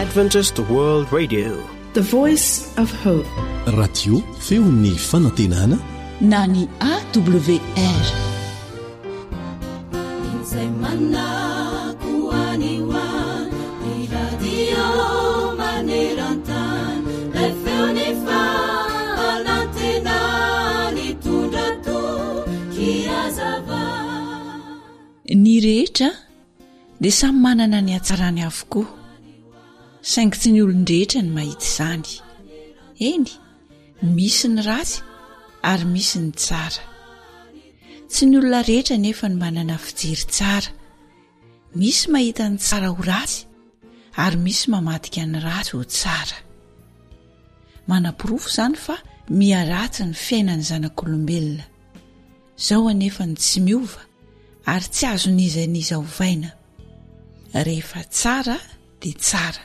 Adventist World Radio, the voice of hope. Radio feon'ny fanantenana na ny AWR. Ny rehetra dia samy manana ny hatsarany avokoa, saingy tsy ny olon-drehetra ny mahita izany. Eny, misy ny ratsy ary misy ny tsara. Tsy ny olona rehetra nefa ny manana fijery tsara. Misy mahita ny tsara ho ratsy ary misy mamadika ny ratsy ho tsara. Manam-porofo izany fa miharatsy ny fiainany zanak'olombelona. Izao anefa ny tsy miova ary tsy azo nizaniza hovaina. Rehefa tsara dia tsara,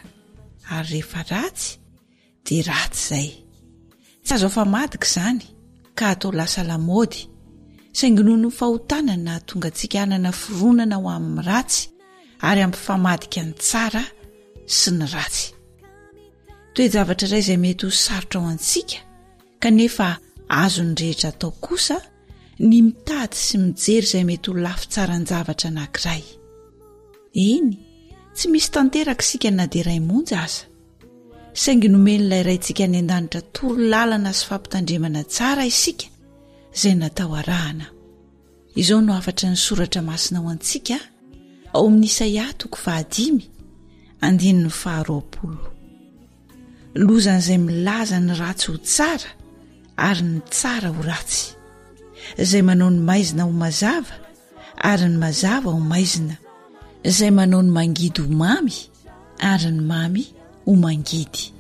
ary rehefa ratsy dia ratsy izay. Tsy azo afamadika izany ka atao lasa lamaody, saingy noho ny fahotana na tonga antsika hanana fironana ho amin'ny ratsy ary ampifamadika ny tsara sy ny ratsy. Toe-javatra iray izay mety ho sarotra ao antsika kanefa azo ny rehetra atao kosa ny mitady sy mijery izay mety ho lafy tsara ny zavatra anankiray. Eny, tsy misy tanteraka isika na dia iray monja aza, saingy nomen'ilay raintsika ny an-danitra toro lalana sy fampitandremana tsara isika izay natao arahana. Izao no afatra ny soratra masina ho antsika ao amin'ny Isaia 5:20. Lozan'izay milaza ny ratsy ho tsara ary ny tsara ho ratsy, izay manao ny maizina ho mazava ary ny mazava ho maizina, izay manao ny mangidy ho mamy ary ny mamy ho mangidy.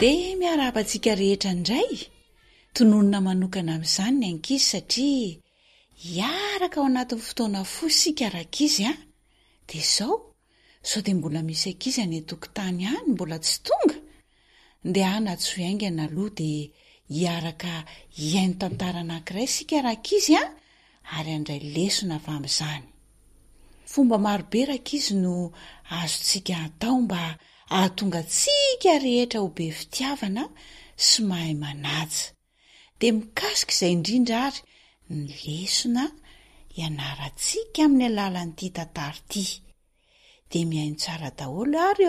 Dia miarapantsika rehetra indray tononona manokana amin'izany ny ankizy, satria hiaraka ao anatin'ny fotoana fo isika rakizy dia sao dia mbola misy ankizy any an-tokotany any mbola tsy tonga, dia na tsy ho aingana aloha dia hiaraka hiaino tantara anankiray isika rakizy ary andray lesona avy amin'izany. Fomba marobe rakizy no azontsika atao mba ahatonga tsika rehetra ho be fitiavana sy mahay manaja. Dia mikasika izay indrindra ary ny lesona ianarantsika amin'ny alalan'ity tantara ity. Dia mihaino tsara daholo ary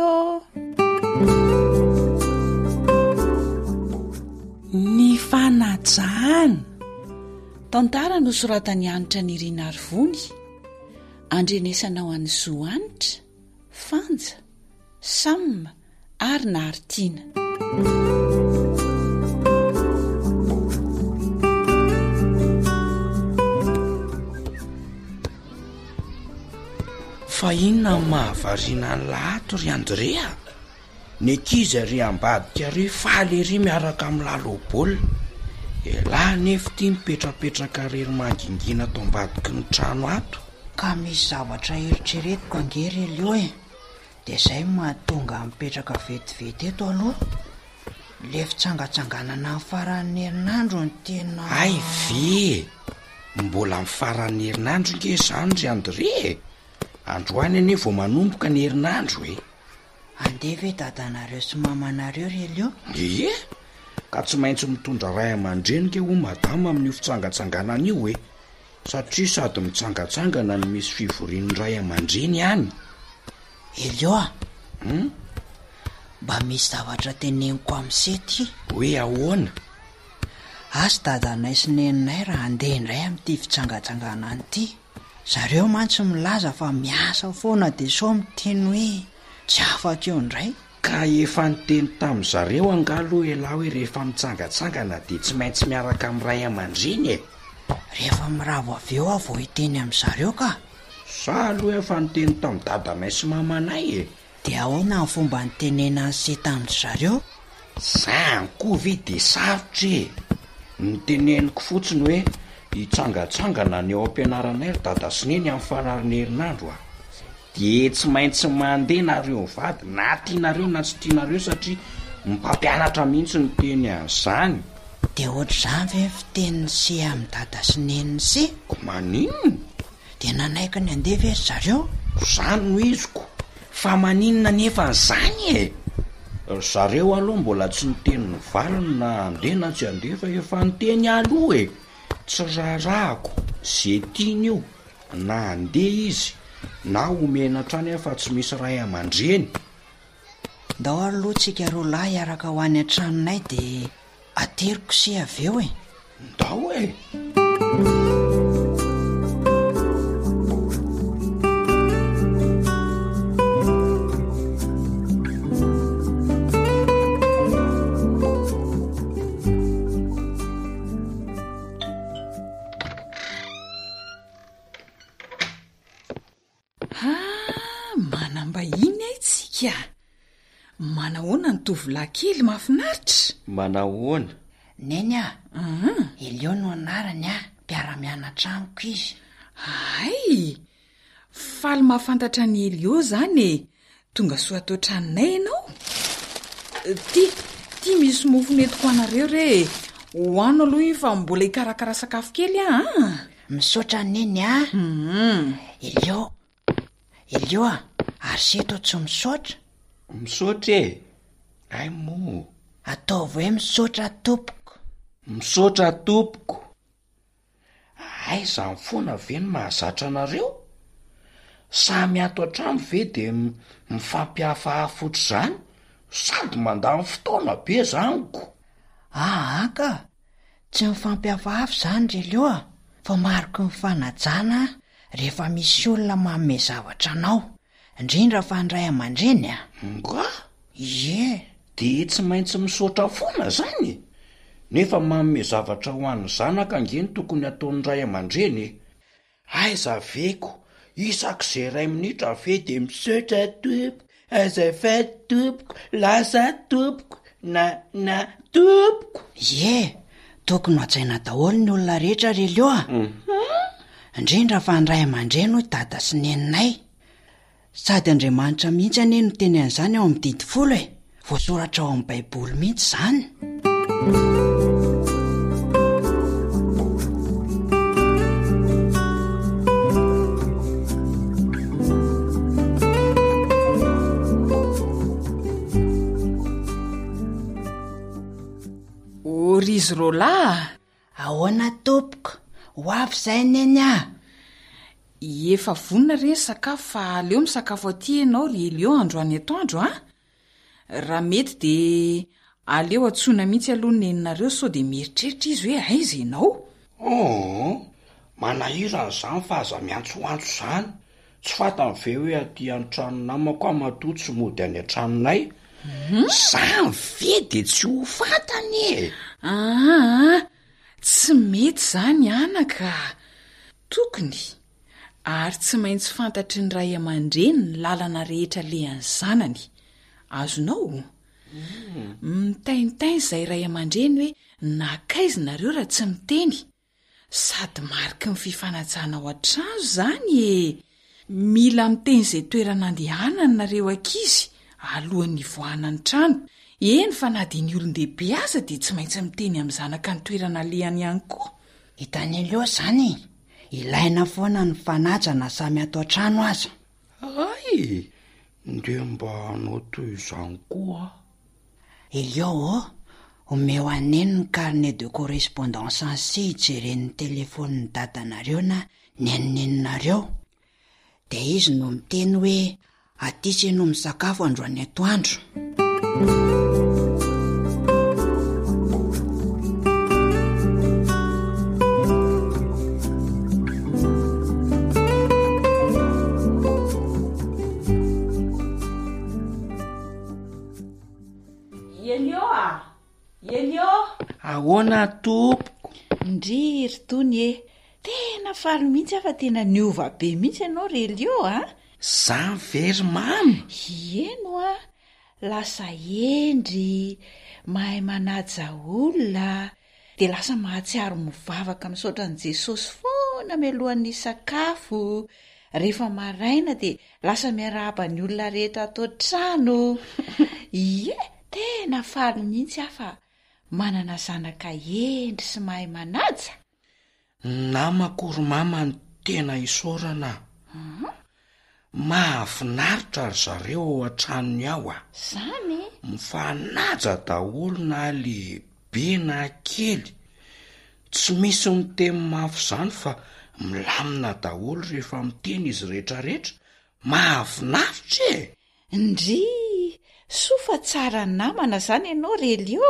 ny fanajahana. Tantara no soratany Anitra Nirina Arivony, andrenesana ho an'ny Zoanitra, Fanja, Samma ary Naritiana. Fa inona ny mahavariana ny lahato ry Andrea? Ny ankizy ry ambadika ry faly ry miaraka amin'ny lalao baolina. Elahy nefa tia mipetrapetraka rery mangingina atao ambadiky ny trano ato. Ka misy zavatra eritreretiko angery elio dia izay mahatonga mipetraka vetivety eto aloha. Le fitsangatsanganana amin'ny faran'ny herinandro ny tena. Ay ve, mbola amin'ny faran'ny herinandro nge izany ry Andrea? Androany anie vao manomboka ny herinandro Andeha ve dadanareo sy mamanareo ry elio? Ka tsy maintsy mitondra ray aman-dreny ke ho madama amin'io fitsangatsanganana io satria sady mitsangatsangana no misy fivorian'ny ray aman-dreny ihany. Elio mba misy zavatra teneniko amin'ny sety. Hoe ahoana? Asy dadanay sy neninay raha andeha indray amin'ity fitsangatsangana an'ity. Zareo mantsy milaza fa miasa foana dia sao miteny hoe tsy afaka eo indray. Ka efa niteny tamin'ny zareo angalo elahy hoe rehefa mitsangatsangana dia tsy maintsy miaraka amin'ny ray aman-dreny e. Rehefa miravo avy eo aho vao hiteny amin'ny zareo ka. Za aloha efa niteny tamin'ny dadanay sy mamanay e. Dia ahoana ny fomba nitenena an'se tamin'ny zareo? Zany koa ve dia sarotra e. Niteneniko fotsiny hoe hitsangatsangana ny ao am-pianaranay ry dada sy neny amin'ny farariny herinandro a. Dia tsy maintsy mandeha nareo mivady na tianareo na tsy tianareo satria mpampianatra mihitsy ny teny an'izany. Dia ohatr'izany ve fiteniny sy amin'ny dada sy neniny sy? Maninona? Dia nanaiky ny andeha ve zareo? Zany no iziko. Fa maninona nefa n'izany e. Zareo aloha mbola tsy niteny ny valiny na andeha na tsy andeha fa efa niteny aloha e. Tsy raharahako zay tiany io na andeha izy na omena hatrany fa tsy misy ray aman-dreny. Ndao aloha tsika roa lahy hiaraka ho any an-tranonay dia ateriko sy avy eo e. Ndao e. Manambahiny aitsika. Manahoana ny tovolahy kely mahafinaritra? Manahoana? Neny a. Elio no anarany a. Mpiara-mianatra amiko izy. Ay, faly mahafantatra ny Elio zany e. Tonga soa atao tranonay ianao. Ty misy mofo netiko anareo re. Hoano aloha io fa mbola hikarakara sakafo kely a. Misaotra neny a. Elio a, ary seto tsy misaotra. Misaotra e? Ay mo. Ataovy hoe misaotra tompoko. Misaotra tompoko. Ay, zany foana ve ny mahazatra anareo? Samy ato an-trano ve dia mifampihafaha ohatr'izany? Sady mandany fotoana be zaniko. Ka tsy mifampihafaha zany Elio a. Fa mariky ny fanajana rehefa misy olona manome zavatra anao, indrindra fa ny ray aman-dreny a. Nga? Ie. Dia tsy maintsy misaotra foana zany. Nefa manome zavatra ho an'ny zanaka angeny tokony ataon'ny ray aman-dreny. Aiza veko, isak'izay 2 minitra ve dia misaotra tompoko, azafady tompoko, lasa tompoko, na tompoko. Ie, tokony hajaina daholo ny olona rehetra Elio a. Indrindra fa ny ray aman-dreny hoy dada sy neninay. Sady Andriamanitra mihitsy anie no teny an'izany ao amin'ny didy 10 e. Voasoratra ao amin'ny Baiboly mihitsy zany. Orizy rola. Ahoana tompoko? Ho avy zay neny a. Efa vonona re sakafo fa aleo misakafo aty ianao ry Elio androany atoandro a. Raha mety dia aleo atsoina mihitsy aloha neninareo sao dia mieritreritra izy hoe aiza ianao. Manahirana zany fa aza miantsoantso zany. Tsy fatany ve hoe aty an-trano namako matoa tsy mody any an-tranonay. Zany ve dia tsy ho fantany e. Tsy mety zany anaka. Tokony ary tsy maintsy fantatry ny ray aman-dreny ny lalana rehetra lehan'ny zanany. Azonao? Mitaintain izay ray aman-dreny hoe nakaizanareo raha tsy miteny. Sady mariky ny fifanajana ao an-trano zany e. Mila miteny izay toerana andehanana nareo ankizy alohan'ny voahana ny trano. Eny fa na dia ny olon-dehibe aza dia tsy maintsy miteny amin'ny zanaka ny toerana lehany ihany koa. Hitany Elio zany. Ilaina foana ny fanajana samy ato an-trano aza. Ay, ndia mba hanao toy izany koa. Elio, omeo aneny ny carnet de correspondance sy hijeren'ny telefonin'ny dadanareo na neninareo. Dia izy no miteny hoe aty no misakafo androany atoandro. ahoana tompoko? Ndry tony e, tena faly mihitsy afa tena niova be mihitsy ianao relio Za very mamy. Ieno lasa endry, mahay manaja olona, de lasa mahatsiaro mivavaka misaotra an' Jesosy foana mialohan'ny sakafo. Rehefa maraina de lasa miarahaba ny olona rehetra atao trano. Ie, tena faly mihitsy afa manana zanaka endry sy mahay manaja. Namako ry mama ny tena isaorana. Mahafinaritra ry zareo ao an-tranony ao Zany? Mifanaja daholo na lehibe na kely. Tsy misy miteny mafy zany fa milamina daholo rehefa miteny izy rehetrarehetra. Mahafinaritra e. Ndry, sofa tsara namana zany ianao relio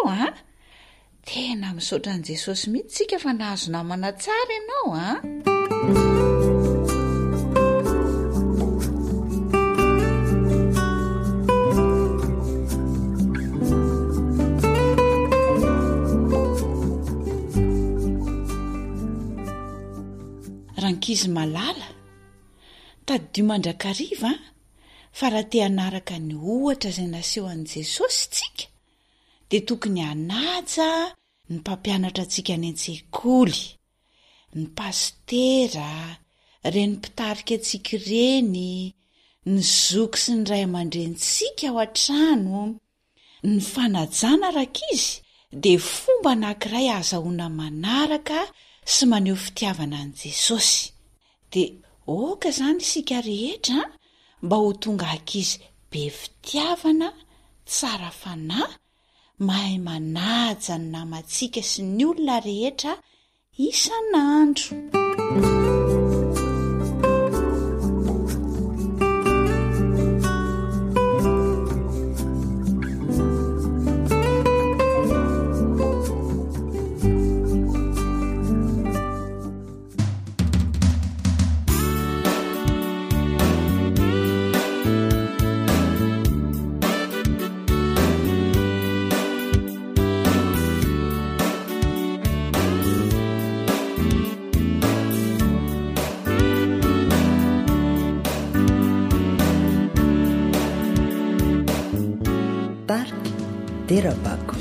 Tena misaotra an' Jesosy mihitsy tsika fa nahazo namana tsara ianao Rankizy malala, tadidio mandrakariva fa raha te hanaraka ny ohatra izay naseho an' Jesosy tsika, dia tokony hanaja ny mpampianatra antsika any an-tsekoly, ny pastera, ireny mpitarika antsika ireny, ny zoky sy ny ray aman-drenitsika ao an-trano. Ny fanajana rankizy dia fomba anankiray ahazahoana manaraka sy maneho fitiavana an' Jesosy. Dia oka izany isika rehetra mba ho tonga ankizy be fitiavana, tsara fanahy, mahay manaja ny namantsika sy ny olona rehetra isan'andro. Derabako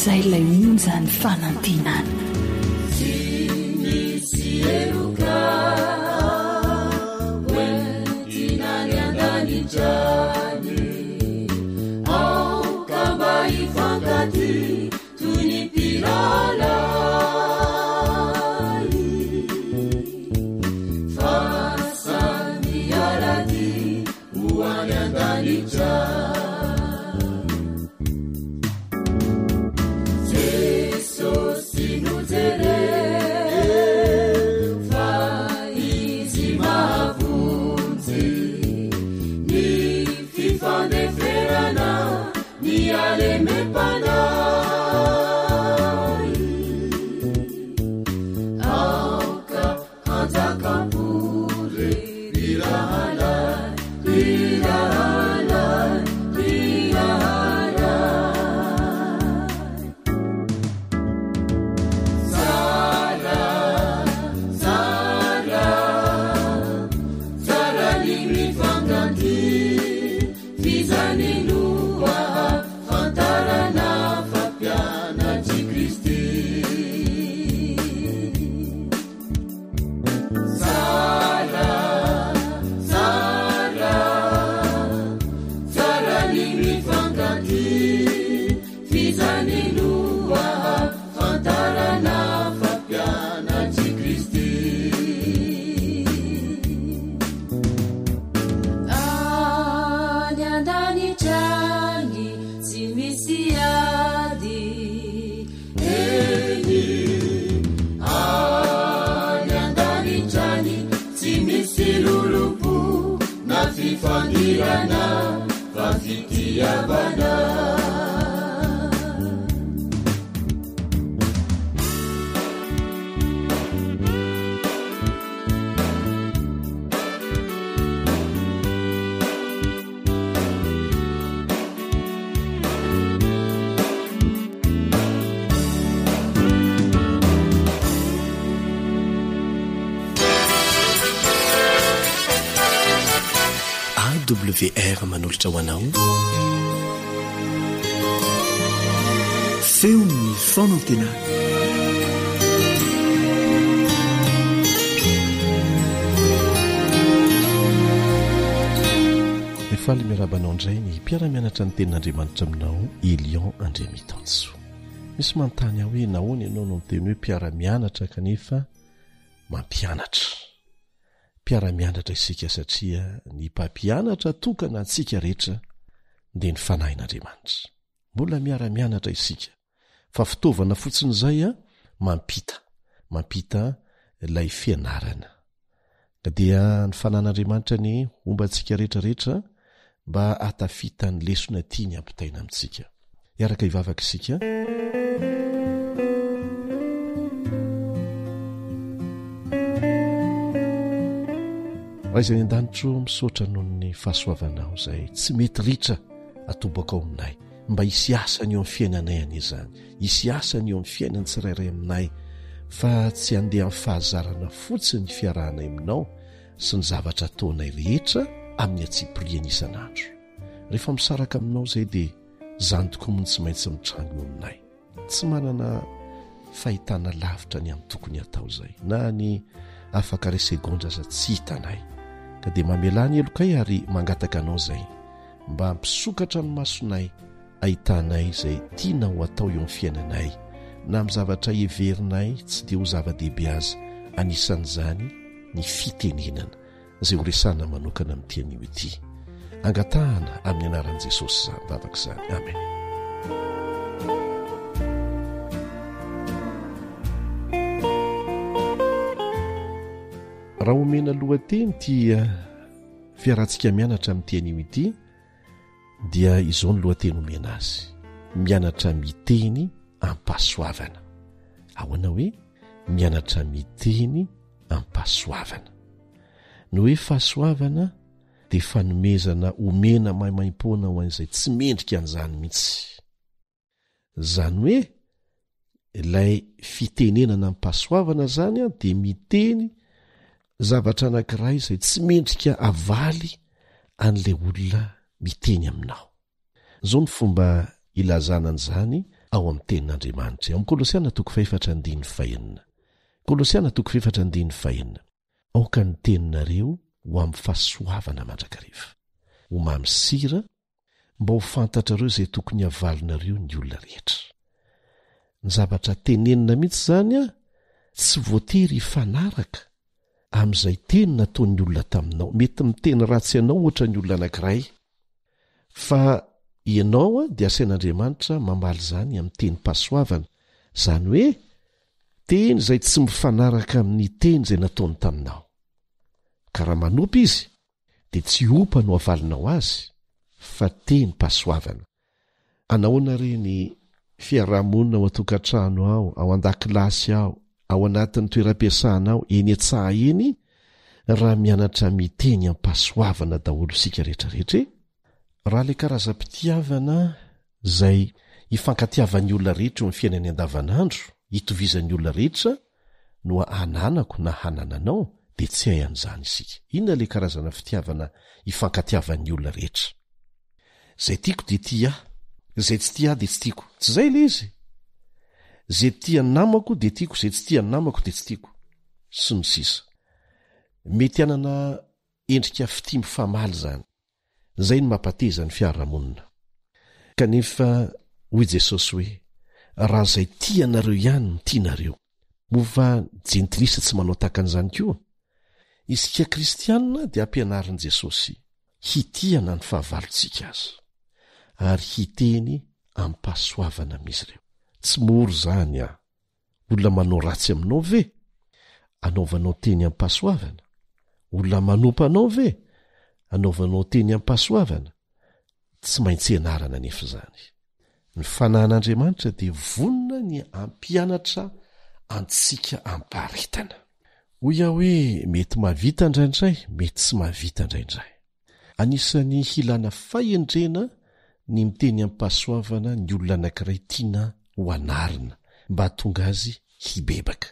zay lay monjany fanantenana WR manolotra ho anao feon'ny fonantenana efaly miarabanao indray ny mpiara-mianatra ny tenin'andriamanitra aminao Elion Andriamitanso. Misy manontany aho hoe nahoana ianao no miteny hoe mpiara-mianatra kanefa mampianatra. Mpiara-mianatra isika satria ny mpampianatra tokana antsika rehetra dia ny fanahin'Andriamanitra. Mbola miara-mianatra isika fa fitaovana fotsiny izay mampita ilay fianarana. Dia ny fanan'Andriamanitra ny omba antsika rehetrarehetra mba hatafita ny lesona tiany ampitaina amintsika. Iaraka hivavaka isika. Raha izay an-danitro misaotra noho ny fahasoavanao izay tsy mety ritra atobaka ao aminay, mba hisy asany eo amin'ny fiainanay an'izany, hisy asany eo amin'ny fiainany tsirairay aminay, fa tsy handeha amin'ny fahazarana fotsiny fiarahanay aminao sy ny zavatra ataonay rehetra amin'ny atsipiriany isan'andro. Rehefa misaraka aminao izay dia izany tokoa mony tsy maintsy mitrango eo aminay. Tsy manana fahitana lavitra ny amin'ny tokony atao izay, na ny afaka ray segondra aza tsy hitanay. Ka dia mamelany elokay ary mangataka anao izay mba hampisokatra ny masonay, ahitanay izay tiana ho atao eo amin'ny fiainanay, na amin'ny zavatra heverinay tsy dia ho zava-dehibe aza, anisan'izany ny fitenenana izay ho resana manokana amin'ity anio ity. Angatahana amin'ny anaran'i Jesosy izany vavaka izany. Amen. Raha omena lohateny ity fiarantsika mianatra amin'ity anio ity dia izao ny lohateny omena azy: mianatra miteny ampahasoavana. Ahoana hoe mianatra miteny ampahasoavana? Ny hoe fahasoavana dia fanomezana omena maimaimpona ho an'izay tsy mendrika an'izany mihitsy. Zany hoe ilay fitenenana ampahasoavana zany dia miteny zavatra anankiray izay tsy mendrika avaly an'ilay olona miteny aminao. Zao ny fomba ilazana an'izany ao amin'ny tenin'Andriamanitra. Amin'ny Kolosiana 4:5. Kolosiana 4:5. Aoka ny teninareo ho amin'ny fahasoavana mandrakariva, ho mamy sira, mba ho fantatrareo izay tokony havalinareo ny olona rehetra. Ny zavatra tenenina mihitsy zany tsy voatery hifanaraka amin'izay teny nataon'ny olona taminao. Mety miteny ratsy ianao ohatra ny olona anankiray, fa ianao dia asain'Andriamanitra mamaly zany amin'ny teny pasoavana, zany hoe teny izay tsy mifanaraka amin'ny teny izay nataony taminao. Ka raha manopy izy dia tsy opa no havalinao azy, fa teny pasoavana. anaona reny fiarahamonina ao atokantrano ao, ao an-dakilasy ao anatin'ny toeram-piasana ao, eny an-tsaha eny, raha mianatra miteny ampasoavana daholo sika rehetrarehetra. Raha le karazam-pitiavana zay ifankatiavan'ny olona rehetra eo amin'ny fiainany andavanandro, hitovizan'ny olona rehetra no ananako na hanananao, de tsy hay an'izany isika. Inona le karazana fitiavana ifankatiavan'ny olona rehetra? Zay tiako de tia, zay tsy tia de tsy tiako. Tsy zay le izy. Zay tia ny namako de tiako, zay tsy tia ny namako de tsy tiako. Sy ny sisa. Mety anana endrika fity mifamaly zany. Zay no mampateza ny fiarahamonina. Kanefa hoy Jesosy hoe, raha zay tia nareo ihany ny tianareo, mova jentilisa tsy manao takan'izany koa. Isika kristianina dia ampianarin' Jesosy hitiana ny fahavalontsika azy, ary hiteny ampasoavana amin'izy ireo. Tsy moro zany olona manao ratsy aminao ve? Anaovanao teny ampasoavana. Olona manompa anao ve? Anaovanao teny ampasoavana. Tsy maintsy ianarana nefa zany. Ny fanahin'Andriamanitra dia vonona ny ampianatra antsika amparitana. Hoy aho hoe mety mahavita indraindray, mety tsy mahavita indraindray. Anisan'ny hilana fahendrena ny miteny ampasoavana ny olona anankiray tiana ho anarina mba hatonga azy hibebaka.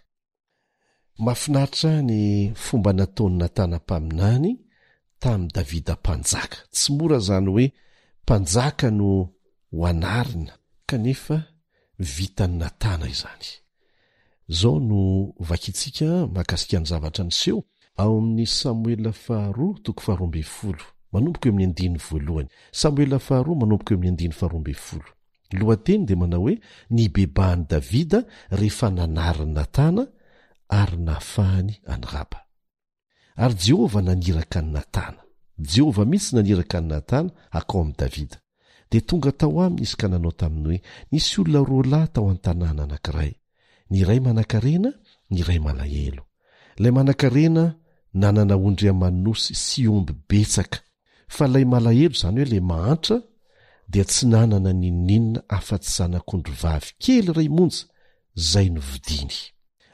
Mahafinaritra ny fomba nataony Natana-paminany tamin'ny Davida mpanjaka. Tsy mora zany hoe mpanjaka no ho anarina, kanefa vitany Natana izany. Zao no vakitsika mahakasika ny zavatra niseho ao amin'ny Samuela 2:12, manomboka eo amin'ny 1:1. Samuela 2 manomboka eo amin'ny 1:12. Lohateny dia manao hoe nibebahany Davida rehefa nanariny Natana ary nafahany any Raba. Ary Jehova naniraka ny Natana. Jehova mihitsy naniraka ny Natana akao amin'ny Davida. Dia tonga tao aminy izy ka nanao taminy hoe nisy olona roa lahy tao an-tanàna anankiray. Ny iray manan-karena, ny iray malahelo. Ilay manan-karena nanana ondry amanosy sy omby betsaka, fa ilay malahelo zany hoe ilay mahantra dia tsy nanana ninninna afa-tsy zanak'ondry vavy kely ray monja zay novidiny.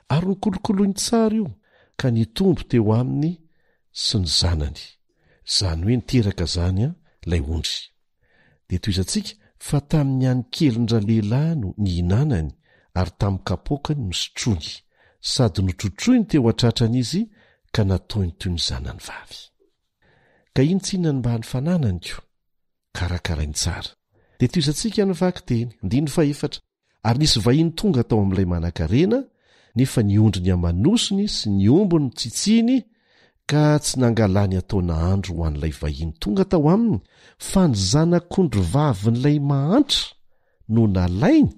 Ary nikolokoloiny tsara io ka nitombo teo aminy sy ny zanany. Zany hoe niteraka zany ilay ondry. Dia toizantsika fa tamin'ny any kelindra lehilahy no nihinanany, ary tamin'ny kapoakany no sotrony, sady notrotroiny teo an-tratran'izy ka nataony toy ny zanany vavy. Ka iny tsy inona mba nyfananany ko? Karakarainy tsara. Dia toizantsika ny vaky teny 14. Ary nisy vahiny tonga tao amin'ilay manan-karena, nefa niondry ny amanosiny sy ny ombony tsitsiny, ka tsy nangalany atao nahandro ho an'ilay vahiny tonga tao aminy, fa ny zanak'ondry vavin'ilay mahantra no nalainy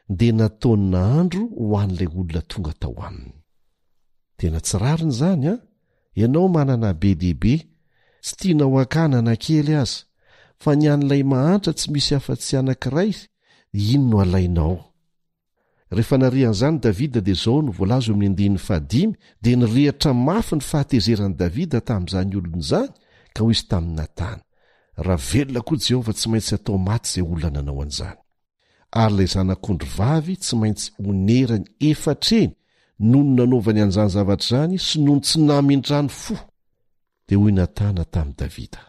dia nataony nahandro ho an'ilay olona tonga tao aminy. Tena tsy rariny zany ianao manana be dehibe, tsy tianao akanana kely aza, fa ny an'ilay mahantra tsy misy afa-tsy anankiray, iny no alainao. Rehefa narihan'izany Davida dia zao no voalaza eo amin'ny 15, dia nirehatra mafy ny fahatezerany Davida tamin'izany olony izany, ka hoy izy tamin'ny Natana, raha velona koa Jehova tsy maintsy atao maty izay olona nanao an'izany. Ary ilay zanak'ondry vavy tsy maintsy onerany efatreny noho ny nanaovany an'izany zavatra izany sy noho ny tsy namindrany fo. Dia hoy Natana tamin'ny Davida,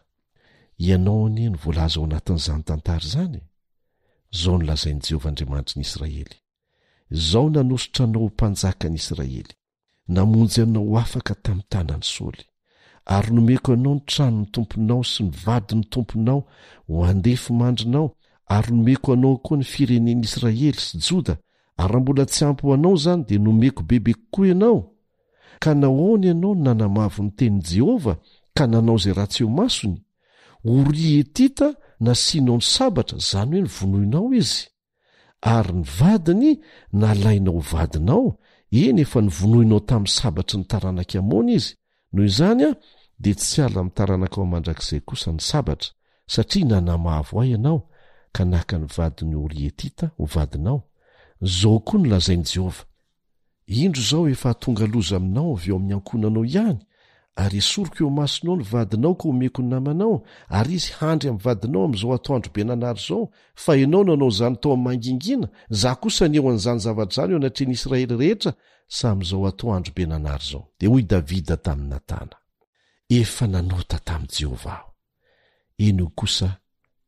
ianao anie no voalaza ao anatin'izany tantara izany. Zao no lazain'i Jehovah Andriamanitry ny Israely. Zao nanositra anao ho mpanjaka ny Israely, namonjy anao afaka tamin'ny tanan'i Saoly, ary nomeko anao ny tranon'ny tomponao sy ny vadin'ny tomponao ho andefy mandrinao, ary nomeko anao koa ny firenen'i Israely sy Joda, ary raha mbola tsy ampy ho anao zany dia nomeko bebe kokoa ianao. Ka nahoana ianao no nanamavo ny tenin'i Jehova ka nanao izay ratsy eo masony? Oria etita nasianao ny sabatra, zany hoe ny vonoinao izy. Ary ny vadiny nalainao vadinao, eny efa nivonoinao tamin'ny sabatry ny taranaka amoana izy. Noho izany dia tsy ala amin'ny taranaka ao mandrakizay kosa ny sabatra, satria nanamavo ahy ianao ka naka ny vadiny Oria etita ho vadinao. Zao koa no lazain'i Jehova, indro zao efa tonga loza aminao avy eo amin'ny ankonanao ihany, ary esoriko eo masonao ny vadinao ka omeko ny namanao, ary izy handry amin'ny vadinao amin'izao atoandro be nanary zao, fa ianao nanao zany tao amin'ny mangingina, za kosa ny eo an'izany zavatra zany eo anatreny Israely rehetra sam'izao atoandro be nanary zao. Dia hoy Davida tamin'ny Natana, efa nanota tamin'i Jehovah aho. Eno kosa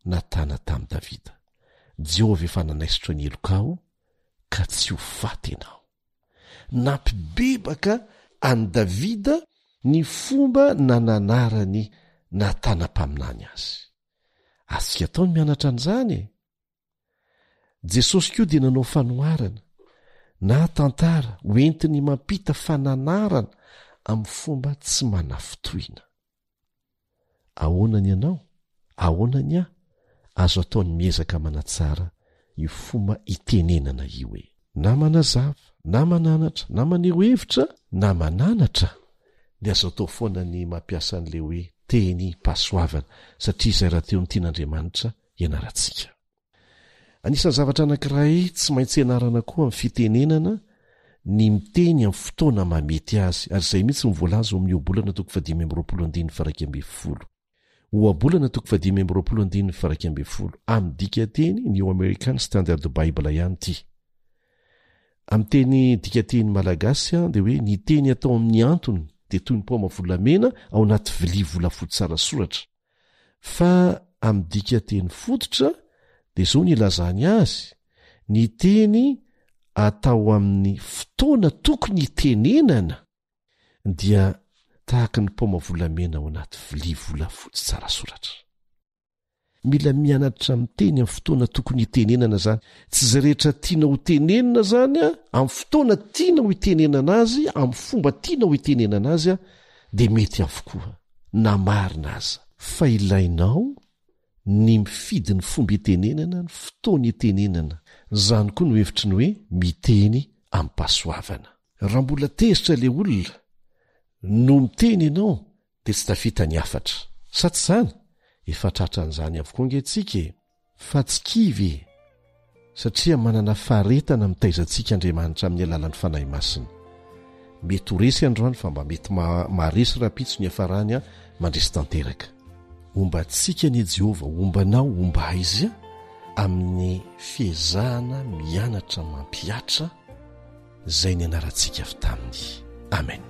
Natana tamin'i Davida, Jehovah efa nanaisitra ny elokao ka tsy ho faty ianao. Nampibebaka any Davida ny fomba nananarany Natana-paminany azy. Asika ataony mianatra an'izany e. Jesosy koa dia nanao fanoharana na tantara hoentiny mampita fananarana amin'ny fomba tsy manafitoina. Ahoana ny ianao? Ahoana ny aho? Azo ataony miezaka manatsara io fomba itenenana io hoe na manazava, na mananatra, na maneho hevitra, na mananatra. Dia azo atao foana ny mampiasa an'le hoe teny pasoavana, satria izay raha teo amin'ny tian'Andriamanitra ianarantsika. Anisan'ny zavatra anankiray tsy maintsy ianarana koa amin'ny fitenenana ny miteny amin'ny fotoana mamety azy, ary izay mihitsy mivoalaza amin'ny oabolana 5:20. Oabolana 5:20 amin'ny dika teny New American Standard Bible ihany ity. Amin'ny teny dika teny malagasy dia hoe ny teny atao amin'ny antony dia toy ny paoma volamena ao anaty vilia volafotsy tsara soratra. Fa amin'ny dika teny fototra dia izao ny ilazany azy, ny teny atao amin'ny fotoana tokony tenenana dia tahaka ny paoma volamena ao anaty vilia volafotsy tsara soratra. Mila mianatra miteny amin'ny fotoana tokony tenenana zany. Tsy zay rehetra tiana ho tenenana zany amin'ny fotoana tiana ho itenenana azy, amin'ny fomba tiana ho itenenana azy dia mety avokoa na marina aza. Fa ilainao ny mifidy ny fomba itenenana, ny fotoana itenenana. Zany koa no hevitry ny hoe miteny amin'ny pasoavana. Raha mbola tezitra le olona no miteny ianao dia tsy tafita ny afatra. Sa tsy zany? Efa tratran'izany avokoa angentsika fa tsy kivy satria manana faharetana mitaizantsika Andriamanitra amin'ny alalan'ny fanahy masina. Mety ho resy androany fa mba mety maharesy rapitso ny hafarany mandresy tanteraka. Omba antsika ny Jehova, ombanao, omba izy amin'ny fiezahana mianatra mampiatra izay ny anarantsika avy taminy. Amen.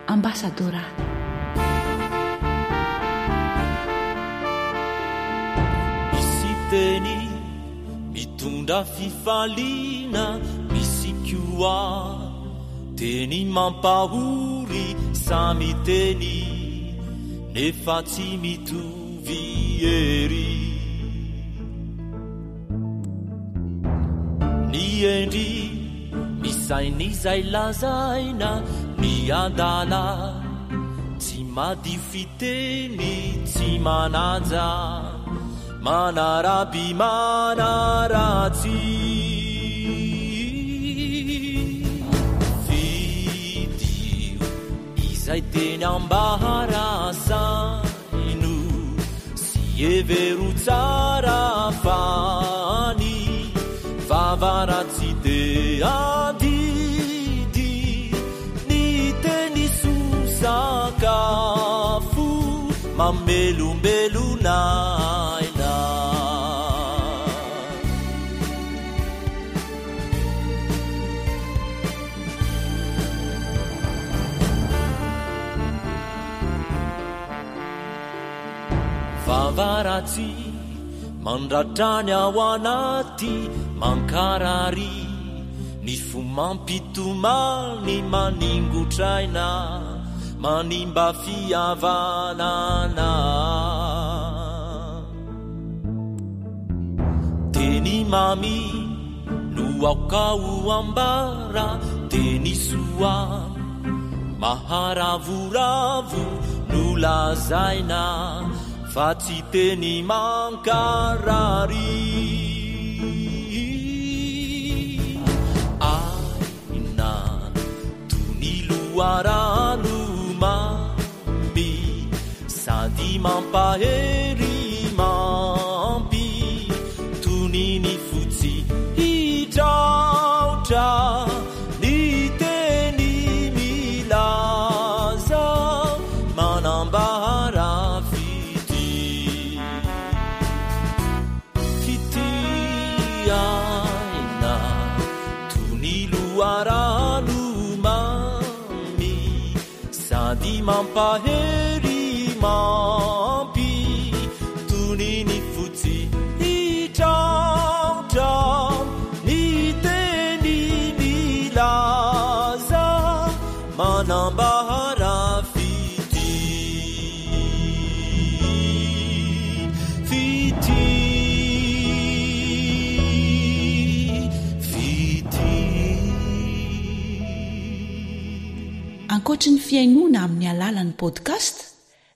Ambassadora. Misy teny mitondra fifaliana, misy koa teny mampahory, samy teny nefa tsy mitovy ery. Ny endri misain'izay lazaina ny andala, tsy madio fiteny, tsy mananja, manaraby manaratsy. Fidio izay teny ambarasaino, sy evero tsara fany, vavaratsy de adidy, ny teny susakafo mamelombelonaina. Vavaratsy mandratrany ao anaty mankarary, ny fo mampitomany maningotraina, manimba fihavanana. Teny mami no aokao ambara, teny soa maharavoravo no lazaina, fa tsy teny mankarary. mampahery mampy toniny fotsy hitraotra ny teny milaza manambara fitiaina tony loarano mamy sady mampahery mampy toniny fotsy hitraotra ny teny milaza manambara ankoatra ny fiainoana amin'ny alalan'ny podcast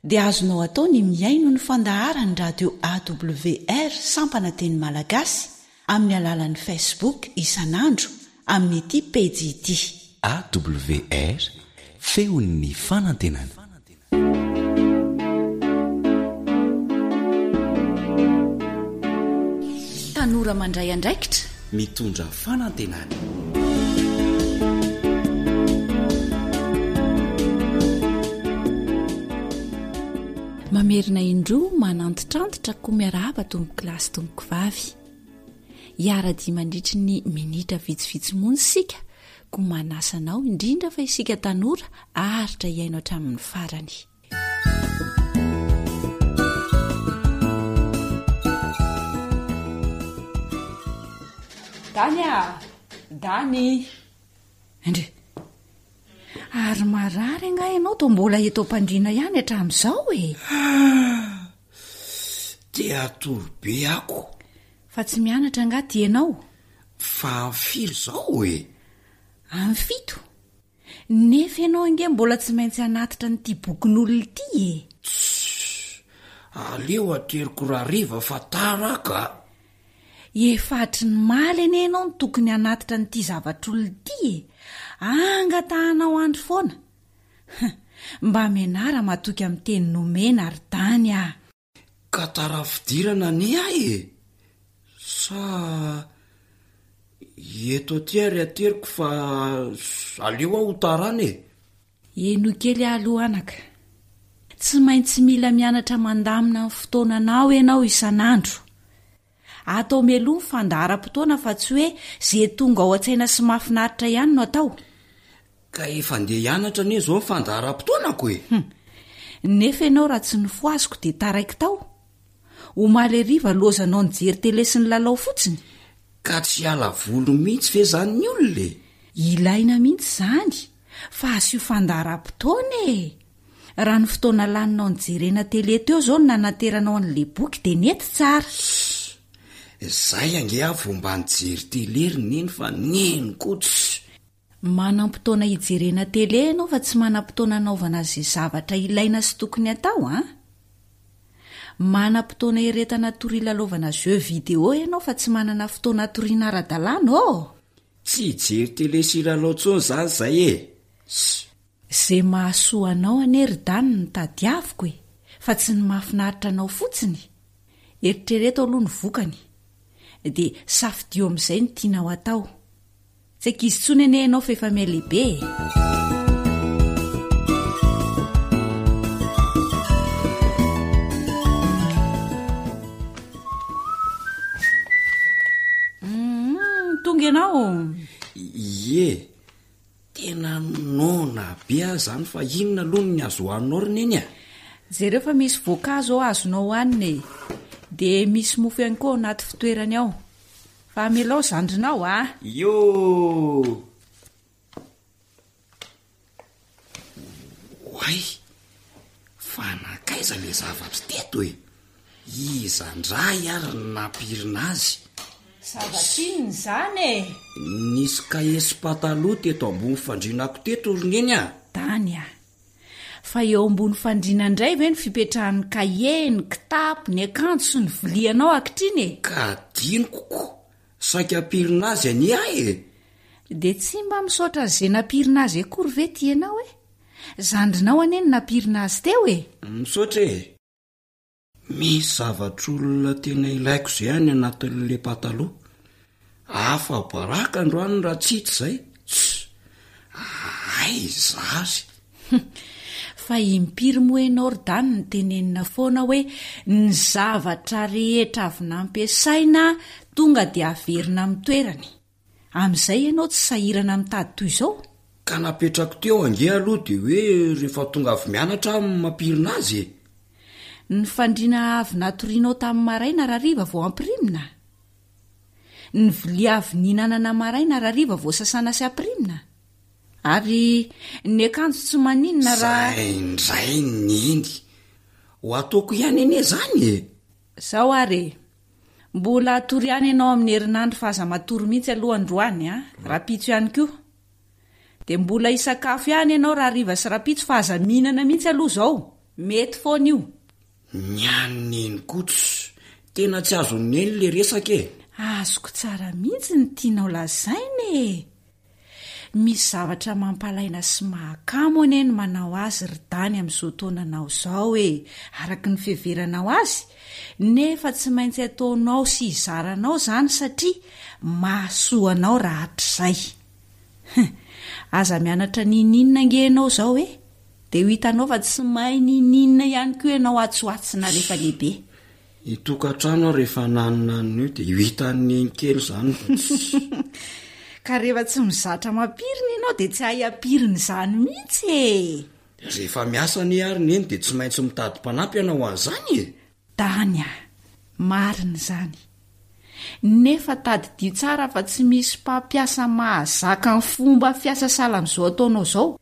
dia azonao atao ny miaino ny fandaharany radio AWR sampana teny malagasy amin'ny alalan'ny Facebook isanandro amin'ny ity pejy ity AWR feon'ny fanantenana. tanora mandray andraikitra mitondra fanantenana. mamerina indroa manantitrantitra ko miarahaba tomboky lasy tomboky vavy hiara-dia mandritry ny minitra vitsivitsy mony sika ko manasanao indrindra fa isika tanora aritra hiaino hatramin'ny farany. Dany andre ary marary nga ianao to mbola eto mpandriana ihany hatramin'izao e. dia torobe ako fa tsy mianatra nga ty ianao fa firy zao e. amin'ny fito nefa ianao ange mbola tsy maintsy anatitra nyity bokin'olona ity e. aleo ateriko rariva fa taraka efatry ny maly ene ianao ny tokony anatitra nyity zavatr'olona ity e. angatahanao andro foana mba menara matoky amin'ny teny nomena ary tany ah. ka tarafidirana ny ahy e sa eto tiary ateriko fa aleo aho tarany e. eno kely alohanaka tsy maintsy mila mianatra mandamina ny fotoananao ianao isanandro atao meloa ny fandahara-potoana fa tsy hoe zay tonga ao an-tsaina sy mahafinaritra ihany no atao ka efa ndeha hianatra anie zao ny fandahara-potoanako e. nefa ianao raha tsy nifoaziko dia taraiky tao omaly ariva lozanao nijery tele sy ny lalao fotsiny ka tsy ala volo mihitsy ve zany ny olona e. ilaina mihitsy zany fa asio fandahara-potoana e. raha ny fotoana laninao nijerena tele teo zao no nanateranao an'le boky dia nety tsara. Zay ange avo mba nijery telery neny fa neny kotsy. Manam-potoana hijerena tele ianao fa tsy manam-potoana anaovana izay zavatra ilaina sy tokony atao a. Manam-potoana iretana torilalovana jeu vidéo ianao fa tsy manana fotoana toriana ara-dalàna ô. Tsy hijery tele sy lalao tsony zany zay e. Zay mahasoa anao anery-dany ny tadiaviko e, fa tsy ny mahafinaritra anao fotsiny. Eritrereto aloha ny vokany dia safidio amin'izay ny tianao atao. Tsy ankizy tsony ane ianao fa efa mialehibe. Tonga ianao. Ie, tena nona be aho zany fa inona aloha ny azo hoaninao reny eny a? Jereo fa misy voankazo ao azonao hoanina e. Dia misy mofo ihany koa anaty fitoerany ao. Fa melao zandrinao a. Yo! Oay! Fa nakaiza le zavatra teto e. Izandray ary nampirina azy. Zavatriny zany e. Nisy kahier sy pataloha teto ambony fandrinako teto rony eny a. Tany a. Fa eo ambony fandriana indray ve ny fipetrahan'ny kahier, ny kitapo, ny akanjo sy ny vilianao ankehitriny e. Ka diniko ko. Saika ampirina azy any ahy e. Dia tsy mba misaotra izay nampirina azy akory ve ty ianao e? Zandrinao anie ny nampirina azy teo e. Misaotra e. misy zavatr'olona tena ilaiko zay any anatin'le pataloha. Afa baraka androany raha tsitsy zay. Ay zazy. Fa impiry moa ianao Rodany ny tenenina foana hoe ny zavatra rehetra avy nampiasaina tonga dia averina amin'ny toerany. Amin'izay ianao tsy sahirana mitady toy izao. Ka napetrako teo ange aloha dia hoe rehefa tonga avy mianatra mampirina azy. Ny fandriana avy natorianao tamin'ny maraina rariva vao ampirimina. Ny vilia avy nihinanana maraina rariva vao sasana sy ampirimina. Ary ny akanjo tsy maninona raha indray niny ho ataoko ihany ene zany e. Sao are mbola toriany ianao amin'ny herinandro fa aza matory mihitsy alohandroany rapitso ihany koa. Dia mbola isakafo ihany ianao rariva sy rapitso fa aza mihinana mihitsy aloha zao. Mety foana io. Nyaniny kots tena tsy azo neny le resaka e. Azoko tsara mihitsy ny tianao lazaina e. Misy zavatra mampalaina sy mahakamo ane ny manao azy Rodany amin'izao taonanao izao e. Araka ny fiheveranao azy nefa tsy maintsy ataonao sy izaranao zany satria mahasoanao raha hatr'izay. Aza mianatra nininna angenao zao e. Dia ho hitanao fa tsy mahay nininna ihany koa ianao atsoatsina rehefa lehibe. Itokantrano rehefa naninanina io dia hitan'ny kely zany. Ka rehefa tsy mizatra mampirina ianao dia tsy hay ampirina izany mihitsy e. Rehefa miasa ny arina eny dia tsy maintsy mitady mpanampy ianao an'izany e. Tany marina izany. Nefa tadidio tsara fa tsy misy mpampiasa mahazaka ny fomba fiasa sala amin'izao ataonao izao.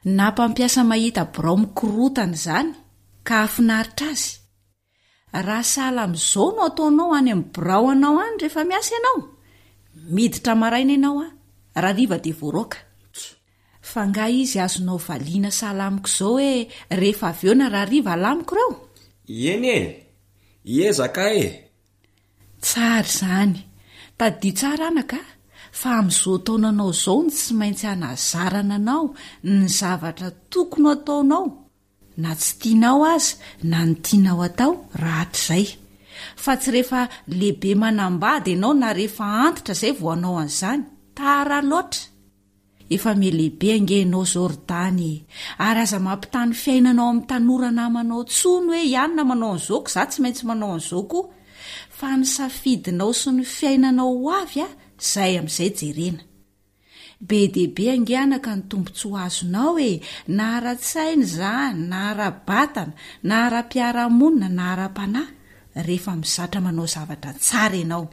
Na mpampiasa mahita birao mikorotana izany ka afinaritra azy. Raha sala amin'izao no ataonao any amin'ny birao anao any rehefa miasa ianao. Miditra maraina ianao rariva dia voaroaka. Fa nga izy azonao valiana salamiko izao hoe rehefa avy eo na rariva alamiko reo. Eny e, iezaka e. Tsara izany. Tadio tsara anaka fa amin'izao taonanao izao ny tsy maintsy hanazarana anao ny zavatra tokony ataonao. Na tsy tianao aza na ny tianao atao raha hatr'izay. Fa tsy rehefa lehibe manambady ianao na rehefa antitra izay vao anao an'izany. Tara loatra. Efa melehibe ange ianao izao Rodany. Ary aza mampitany fiainanao amin'ny tanora namanao tsony hoe ihany na manao an'izao ka za tsy maintsy manao an'izao koa. Fa ny safidinao sy ny fiainanao ho avy izay amin'izay jerena. Be dehibe ange anaka ny tombontsoa azonao e. Na ara-tsaina izany, na ara-batana, na ara-piarahamonina, na ara-panahy. Rehefa mizatra manao zavatra tsara ianao.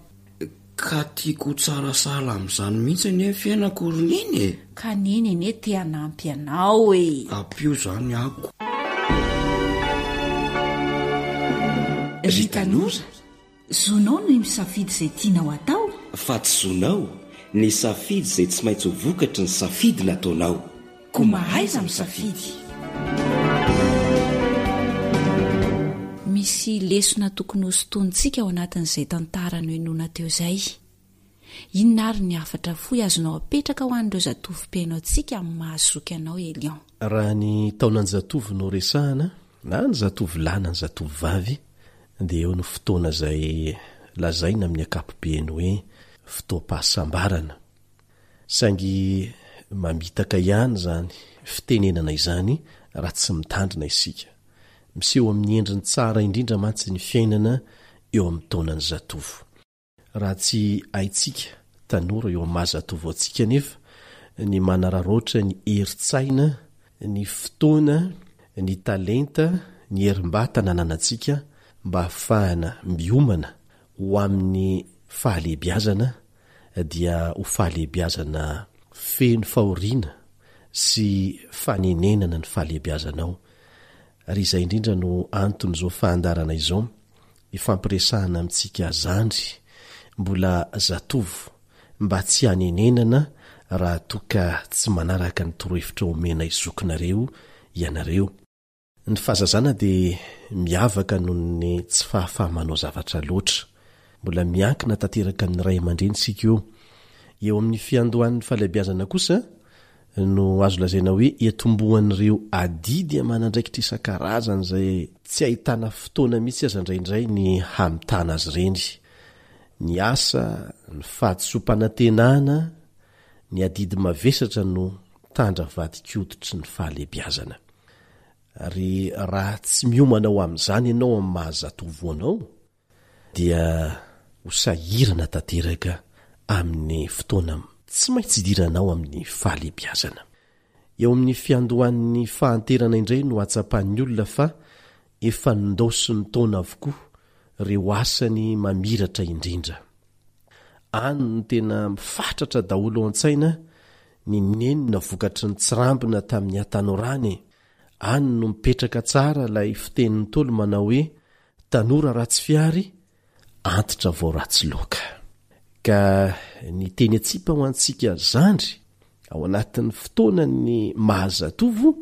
Ka tiako tsara sala amin'izany mihitsy ny fiainako roneny e. Ka neny ene te hanampy anao e. Ampio zany ako. Ry tanora, zonao no misafidy izay tianao atao. fa tsy zonao ny safidy izay tsy maintsy ho vokatry ny safidy nataonao. Ko mahaiza misafidy. Misy lesona tokony hosotontsika ao anatin'izay tantara no enoana teo izay. Inona ary ny afatra fohy azonao apetraka ho an'ireo zatovim-piainao antsika amin'ny mahazoky anao Elion? Raha ny taonany zatovy no resahana na ny zatovy lahy na ny zatovy vavy dia eo ny fotoana izay lazaina amin'ny ankapobeny hoe fotoam-pahasambarana. Saingy mamitaka ihany zany fitenenana izany raha tsy mitandrina isika. Miseho amin'ny endriny tsara indrindra mantsy ny fiainana eo amin'ny taonany zatovy. Raha tsy haitsika tanora eo amin'ny mahazatovy antsika nefa ny manararoatra ny heritsaina, ny fotoana, ny talenta, ny herim-bata nananantsika mba hafahana miomana ho amin'ny fahalehibiazana dia ho fahalehibiazana feno fahoriana sy fanenenana ny fahalehibiazanao. Ary izay indrindra no anton'izao fahandarana izao ifampiresahana amintsika zandry mbola zatovo mba tsy hanenenana raha toka tsy manaraka ny torohevitra omena izokinareo ianareo. Ny fahazazana dia miavaka noho ny tsy fahafahamanao zavatra loatra. Mbola miankina tanteraka amin'ny ray aman-dreny sika eo amin'ny fiandohan'ny fahalehibiazana kosa no azo lazaina hoe etombohan'ireo adidy manandraikitra isan-karazany zay tsy ahitana fotoana mihitsy aza indraindray ny hamitana azy reny, ny asa, ny fahatsompanantenana, ny adidy mavesatra no tandravadik'oditry ny fahalebiazana. Ary raha tsy miomanao amin'izany ianao amin'ny mahazatovoanao dia hosahirana tanteraka amin'ny fotoana tsy maintsy idiranao amin'ny fahalebiazana. Eo amin'ny fiandohan'ny fahanterana indray no atsapan'ny olona fa efa nindosy ny taona avokoa reo asany mamiratra indrindra. Any no tena mifatratra daholo an-tsaina ny nenina vokatry ny tsirambina tamin'ny atanorany. Any no mipetraka tsara ilay fitenin'ny tolo manao hoe tanora ratsy fiary, antitra vao ratsy loka. Ka ny teny atsipa ho antsika zandry ao anatin'ny fotoana ny mahazatovo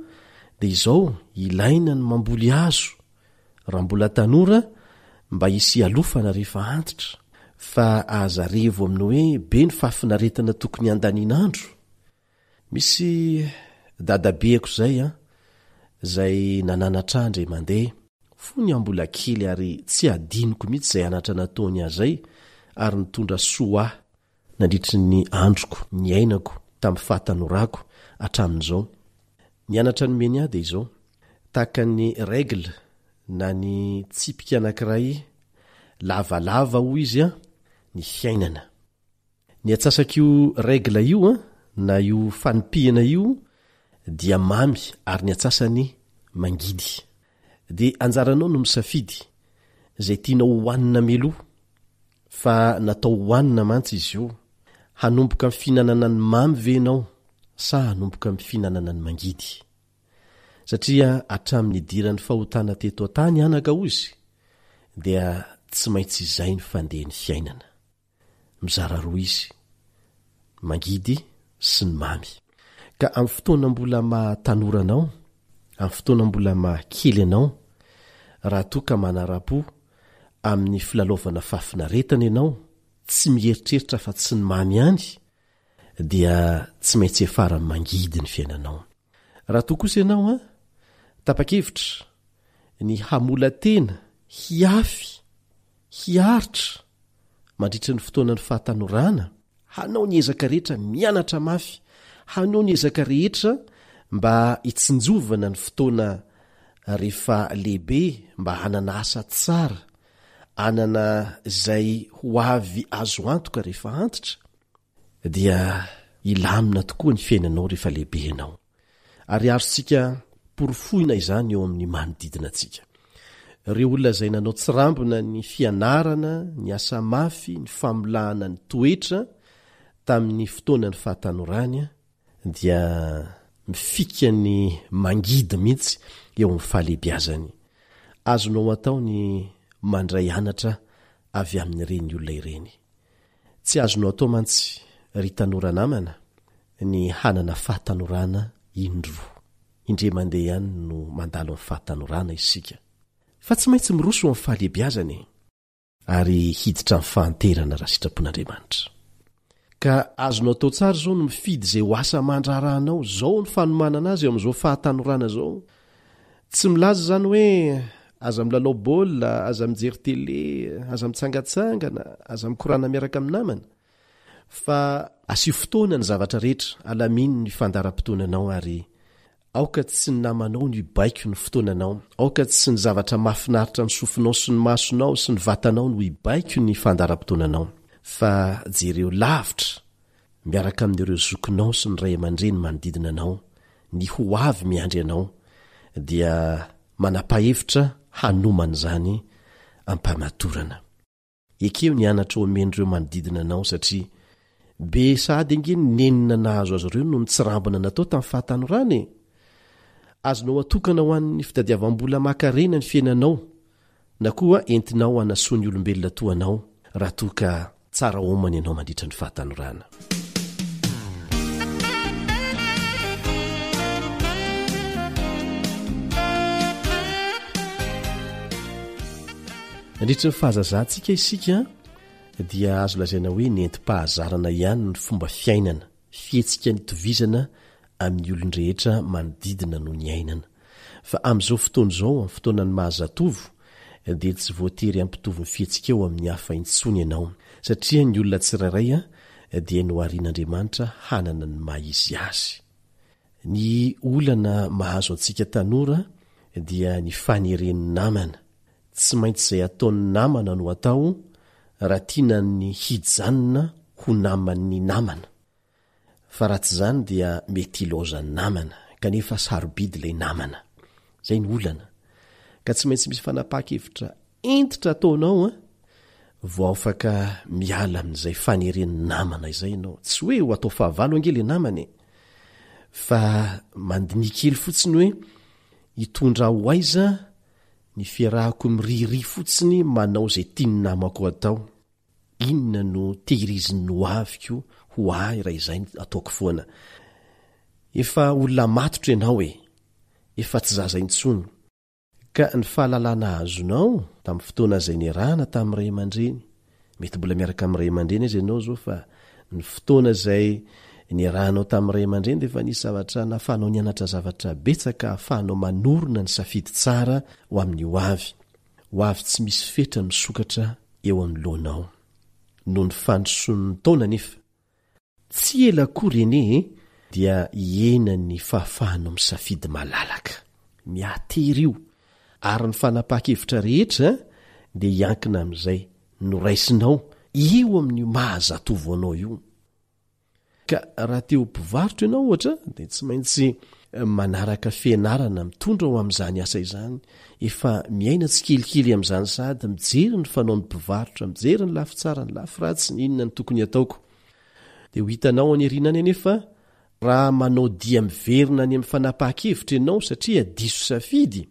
dia izao ilaina ny mamboly azo raha mbola tanora mba hisy alofana rehefa antitra, fa ahazarevo amin'ny hoe be ny fahafinaretana tokony andaninandro. Misy dadabeako zay nananatra andre mandeha fony ambola kely ary tsy adiniko mihitsy zay anatra nataony azay ary nitondra soa nandritry ny androko ny ainako tamin'ny fahatanorako hatramin'izao. Ny anatra ny meny dia izao tahaka ny règle na ny tsipika anankiray lavalava hoy izy ny fiainana. Ny atsasak'io règle io na io fanipihana io dia mamy ary ny atsasany mangidy. Dia anjaranao no misafidy zay tianao hohanina meloa, fa natao hohanina mantsy izy io. Hanomboka amin'ny fihinanana ny mamy venao sa hanomboka amin'ny fihinanana ny mangidy? Satria hatramin'ny idiran'ny fahotana teto an-tany anaka ozy dia tsy maintsy izay ny fandehan'ny fiainana. Mizara roa izy, mangidy sy ny mamy. Ka amin'ny fotoana mbola mahatanoranao, amin'ny fotoana mbola mahakely anao, raha toa ka manara-po amin'ny filalaovana fahafinaretana ianao, tsy mieritreritra fa tsy ny mamy ihany, dia tsy maintsy efara mangidy ny fiainanao. Raha toa kosa ianao tapa-kevitra ny hamola-tena, hiafy, hiaritra mandritra ny fotoana ny fahatanorana, hanao ny ezaka rehetra mianatra mafy, hanao ny ezaka rehetra mba hitsinjovana ny fotoana rehefa lehibe, mba hanana asa tsara, hanana izay ho avy azo antoka rehefa antitra, dia ilamina tokoa ny fiainanao rehefa lehibe ianao. Ary arotsika porofoina izany eo amin'ny manodidina antsika. Ireo olona izay nanao tsirambina ny fianarana, ny asa mafy, ny famolahana ny toetra tamin'ny fotoana ny fahatanorany dia mifika ny mangidy mihitsy eo amin'ny fahalebiazany. Azonao atao ny mandray anatra avy amin'ireny olona ireny. Tsy azonao atao mantsy ry tanora namana ny hanana fahatanorana indroa. Indre mandeha ihany no mandalo amin'ny fahatanorana isika. Fa tsy maintsy miroso amin'ny fahalebiazany ary hiditra amin'ny fahanterana raha sitrapon'Andriamanitra. Ka azonao atao tsara zao no mifidy zay ho asa mandrarahanao, zao ny fanomanana azy amin'izao fahatanorana zao. Tsy milaza zany hoe aza milalao baolina, aza mijery tele, aza mitsangatsangana, aza mikorana miaraka amin'ny namana. Fa asio fotoana ny zavatra rehetra, alaminy ny fandaram-potoananao ary aoka tsy ny namanao ny ibaiko ny fotoananao, aoka tsy ny zavatra mahafinaritra ny sofinao sy ny masonao sy ny vatanao no ibaiko ny fandaram-potoananao, fa jereo lavitra miaraka amin'ireo zokinao sy ny ray aman-dreny manodidina anao, ny ho avy miandry anao, dia manapa-hevitra hanomana izany ampamatorana. Ekeo ny anatra o amen'ireo manodidina anao satria be sady ange ny nenina nahazo azy ireo no mitsirambina natao tamin'ny fahatanorana. Azonao atokana ho an'ny fitadiavam-bola makarena ny fiainanao, na koa entinao hanasoa ny olombelona toanao raha toa ka tsara homana ianao mandritra ny fahatanorana. Nandritra ny fahazazantsika isika dia azo lazaina hoe nentim-pahazarana ihany ny fomba fiainana, fihetsika ny tovizana amin'ny olon-drehetra manodidina noho ny ainana. Fa amin'izao fotoana izao, amin'ny fotoanany mahazatovo, dia tsy voatery ampitovy ny fihetsika eo amin'ny hafa intsony ianao, satria ny olona tsirairay dia noharian'Andriamanitra hanana ny maha izy azy. Ny olana mahazo antsika tanora dia ny faneren'ny namana. Tsy maintsy izay ataon'ny namana no atao raha tiana ny hijanona ho naman'ny namana. Fa raha tsy izany dia mety ilaozan'ny namana, kanefa sarobidy ilay namana. Zay ny olana. Ka tsy maintsy misy fanapa-kevitra entitra ataonao vao afaka miala amin'izay faneren'ny namana izay ianao. Tsy hoe ho atao fahavalo ange ilay namana, fa mandinikely fotsiny hoe hitondra ho aiza ny fiarahako miriri fotsiny manao izay tiany namako atao. Inona no tehiriziny ho aviko ho ahy raha izay ataoko foana. Efa olona matotra ianao efa tsy zaza intsony. Ka ny fahalalana azonao tamin'ny fotoana izay niarahana tamin'ny ray aman-dreny, mety mbola miaraka amin'ny ray aman-dreny izy ianao zao, fa ny fotoana izay niarahanao tamin'ny ray aman-dreny dia efa nisy zavatra nahafahanao nianatra zavatra betsaka, ahafahanao manorona ny safidy tsara ho amin'ny ho avy tsy misy fetra misokatra eo amin'ny lohanao. Noho ny fandrosoan'ny taona nefa tsy ela koa rene dia hiena ny fahafahanao misafidy malalaka, miatery io, ary ny fanapa-kevitra rehetra dia hiankina amin'izay noraisinao eo amin'ny mahazatovo anao io. Ka raha teo mpivarotra ianao ohatra dia tsy maintsy manaraka fianarana mitondra ho amin'izany asa izany, efa miaina tsy kelikely amin'izany, sady mijery ny fanao ny mpivarotra, mijery ny lafy tsara ny lafy ratsy, ny inona ny tokony ataoko. Dia ho hitanao any aorianany anefa raha manao dia miverina any amin'ny fanapa-kevitra ianao satria diso safidy,